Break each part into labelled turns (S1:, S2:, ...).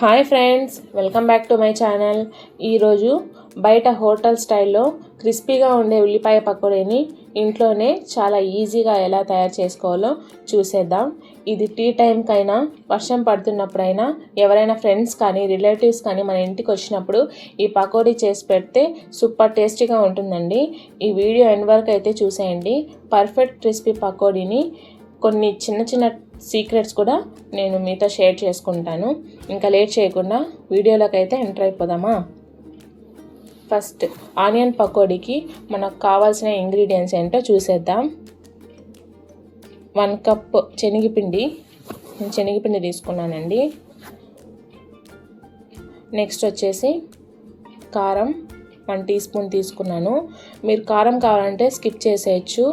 S1: Hi friends, welcome back to my channel. ఈరోజు బయట hotel స్టైల్లో క్రిస్పీగా ఉండే ఉల్లిపాయ పకోడీని ఇంట్లోనే చాలా ఈజీగా ఎలా తయారు చేసుకోవాలో చూసేద్దాం. ఇది టీ టైంకైనా, వర్షం పడుతున్నప్పుడైనా, ఎవరైనా ఫ్రెండ్స్ కానీ రిలేటివ్స్ కానీ మన ఇంటికి వచ్చినప్పుడు ఈ పకోడీ చేసి పెడితే సూపర్ టేస్టీగా ఉంటుందండి. ఈ వీడియో ఎండ్ వరకు అయితే చూసేయండి. పర్ఫెక్ట్ క్రిస్పీ పకోడీని కొన్ని చిన్న చిన్న సీక్రెట్స్ కూడా నేను మీతో షేర్ చేసుకుంటాను. ఇంకా లేట్ చేయకుండా వీడియోలోకి అయితే ఎంటర్ అయిపోదామా. ఫస్ట్ ఆనియన్ పకోడీకి మనకు కావాల్సిన ఇంగ్రీడియంట్స్ ఏంటో చూసేద్దాం. 1 కప్ శనగపిండి, నేను శనగపిండి తీసుకున్నానండి. నెక్స్ట్ వచ్చేసి కారం 1 టీ స్పూన్ తీసుకున్నాను. మీరు కారం కావాలంటే స్కిప్ చేసేయచ్చు.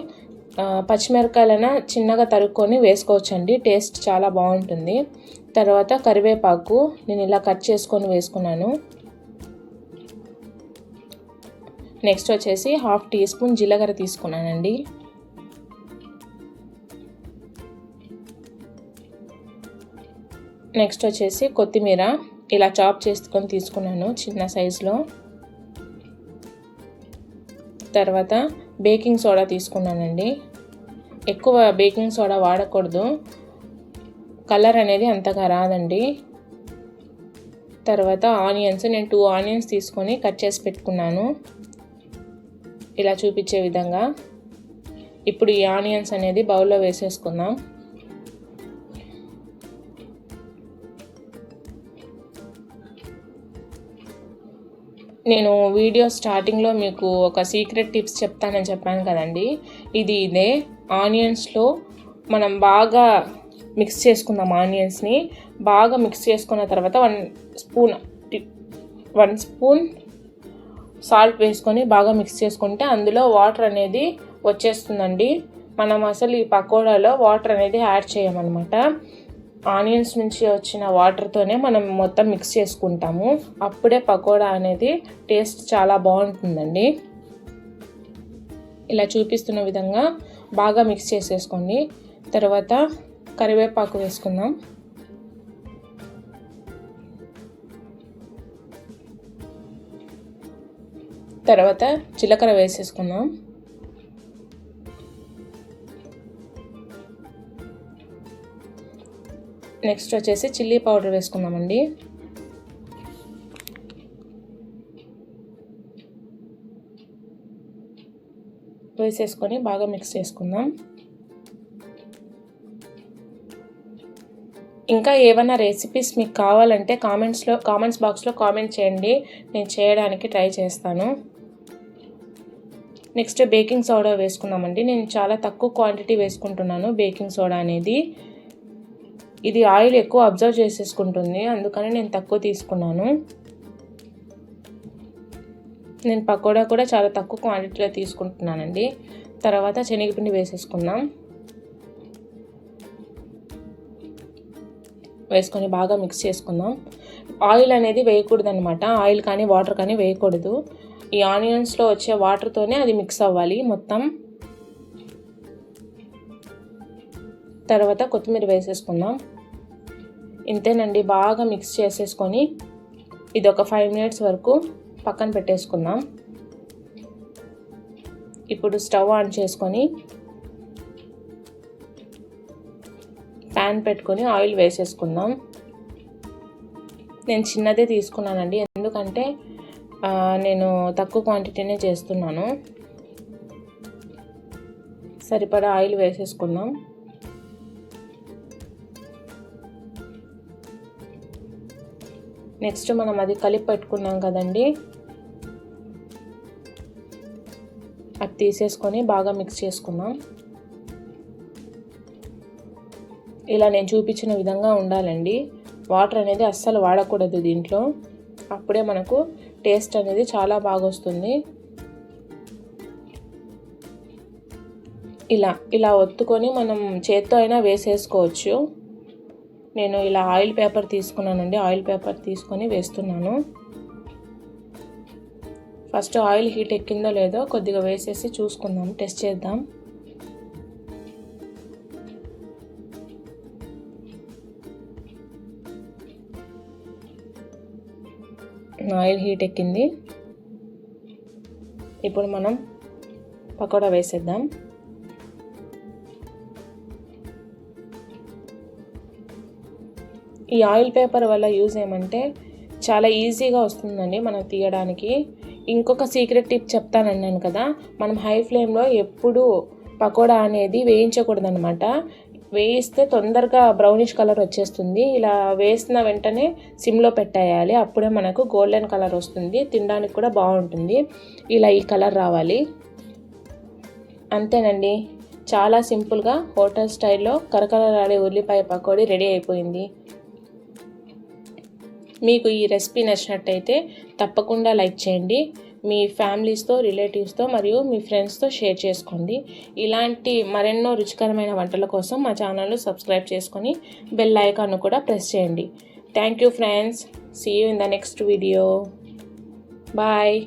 S1: పచ్చిమిరపకాయలైనా చిన్నగా తరుక్కొని వేసుకోవచ్చండి, టేస్ట్ చాలా బాగుంటుంది. తర్వాత కరివేపాకు నేను ఇలా కట్ చేసుకొని వేసుకున్నాను. నెక్స్ట్ వచ్చేసి 1/2 టీ స్పూన్ జీలకర్ర తీసుకున్నానండి. నెక్స్ట్ వచ్చేసి కొత్తిమీర ఇలా చాప్ చేసుకొని తీసుకున్నాను చిన్న సైజులో. తర్వాత బేకింగ్ సోడా తీసుకున్నానండి. ఎక్కువ బేకింగ్ సోడా వాడకూడదు, కలర్ అనేది అంతగా రాదండి. తర్వాత ఆనియన్స్, నేను 2 ఆనియన్స్ తీసుకొని కట్ చేసి పెట్టుకున్నాను ఇలా చూపించే విధంగా. ఇప్పుడు ఈ ఆనియన్స్ అనేది బౌల్లో వేసేసుకుందాం. నేను వీడియో స్టార్టింగ్లో మీకు ఒక సీక్రెట్ టిప్స్ చెప్తానని చెప్పాను కదండి, ఇదే. ఆనియన్స్లో మనం బాగా మిక్స్ చేసుకుందాం. ఆనియన్స్ని బాగా మిక్స్ చేసుకున్న తర్వాత 1 స్పూన్ సాల్ట్ వేసుకొని బాగా మిక్స్ చేసుకుంటే అందులో వాటర్ అనేది వచ్చేస్తుందండి. మనం అసలు ఈ పకోడాలో వాటర్ అనేది యాడ్ చేయమన్నమాట. ఆనియన్స్ నుంచి వచ్చిన వాటర్తోనే మనం మొత్తం మిక్స్ చేసుకుంటాము. అప్పుడే పకోడా అనేది టేస్ట్ చాలా బాగుంటుందండి. ఇలా చూపిస్తున్న విధంగా బాగా మిక్స్ చేసేసుకోండి. తర్వాత కరివేపాకు వేసుకుందాం. తర్వాత జీలకర్ర వేసేసుకుందాం. నెక్స్ట్ వచ్చేసి చిల్లీ పౌడర్ వేసుకుందామండి. వేసేసుకొని బాగా మిక్స్ చేసుకుందాం. ఇంకా ఏమైనా రెసిపీస్ మీకు కావాలంటే కామెంట్స్ బాక్స్లో కామెంట్ చేయండి, నేను చేయడానికి ట్రై చేస్తాను. నెక్స్ట్ బేకింగ్ సోడా వేసుకుందామండి. నేను చాలా తక్కువ క్వాంటిటీ వేసుకుంటున్నాను బేకింగ్ సోడా అనేది. ఇది ఆయిల్ ఎక్కువ అబ్జర్వ్ చేసేసుకుంటుంది, అందుకని నేను తక్కువ తీసుకున్నాను. నేను పకోడా కూడా చాలా తక్కువ క్వాంటిటీలో తీసుకుంటున్నానండి. తర్వాత శనగపిండి వేసేసుకుందాం. వేసుకొని బాగా మిక్స్ చేసుకుందాం. ఆయిల్ అనేది వేయకూడదు అనమాట, ఆయిల్ కానీ వాటర్ కానీ వేయకూడదు. ఈ ఆనియన్స్లో వచ్చే వాటర్తోనే అది మిక్స్ అవ్వాలి మొత్తం. తర్వాత కొత్తిమీర వేసేసుకుందాం. ఇంతేనండి, బాగా మిక్స్ చేసేసుకొని ఇది ఒక 5 మినిట్స్ వరకు పక్కన పెట్టేసుకుందాం. ఇప్పుడు స్టవ్ ఆన్ చేసుకొని ప్యాన్ పెట్టుకొని ఆయిల్ వేసేసుకుందాం. నేను చిన్నదే తీసుకున్నానండి, ఎందుకంటే నేను తక్కువ క్వాంటిటీనే చేస్తున్నాను. సరిపడా ఆయిల్ వేసేసుకుందాం. నెక్స్ట్ మనం అది కలిపి పెట్టుకున్నాం కదండి, అది తీసేసుకొని బాగా మిక్స్ చేసుకుందాం. ఇలా నేను చూపించిన విధంగా ఉండాలండి. వాటర్ అనేది అస్సలు వాడకూడదు దీంట్లో, అప్పుడే మనకు టేస్ట్ అనేది చాలా బాగా వస్తుంది. ఇలా ఒత్తుకొని మనం చేత్తో అయినా వేసేసుకోవచ్చు. నేను ఇలా ఆయిల్ పేపర్ తీసుకున్నానండి, ఆయిల్ పేపర్ తీసుకొని వేస్తున్నాను. ఫస్ట్ ఆయిల్ హీట్ ఎక్కిందో లేదో కొద్దిగా వేసేసి చూసుకుందాం, టెస్ట్ చేద్దాం. ఆయిల్ హీట్ ఎక్కింది. ఇప్పుడు మనం పకోడా వేసేద్దాం. ఈ ఆయిల్ పేపర్ వల్ల యూజ్ ఏమంటే చాలా ఈజీగా వస్తుందండి మనం తీయడానికి. ఇంకొక సీక్రెట్ టిప్ చెప్తానన్నాను కదా, మనం హై ఫ్లేమ్లో ఎప్పుడు పకోడా అనేది వేయించకూడదనమాట. వేయిస్తే తొందరగా బ్రౌనిష్ కలర్ వచ్చేస్తుంది. ఇలా వేసిన వెంటనే సిమ్లో పెట్టేయాలి. అప్పుడే మనకు గోల్డెన్ కలర్ వస్తుంది, తినడానికి కూడా బాగుంటుంది. ఇలా ఈ కలర్ రావాలి. అంతేనండి, చాలా సింపుల్గా హోటల్ స్టైల్లో కరకరలాడే ఉల్లిపాయ పకోడీ రెడీ అయిపోయింది. మీకు ఈ రెసిపీ నచ్చినట్టయితే తప్పకుండా లైక్ చేయండి. మీ ఫ్యామిలీస్తో, రిలేటివ్స్తో మరియు మీ ఫ్రెండ్స్తో షేర్ చేసుకోండి. ఇలాంటి మరెన్నో రుచికరమైన వంటల కోసం మా ఛానల్ను సబ్స్క్రైబ్ చేసుకొని బెల్ ఐకాన్ను కూడా ప్రెస్ చేయండి. Thank you friends. See you in the next video. Bye.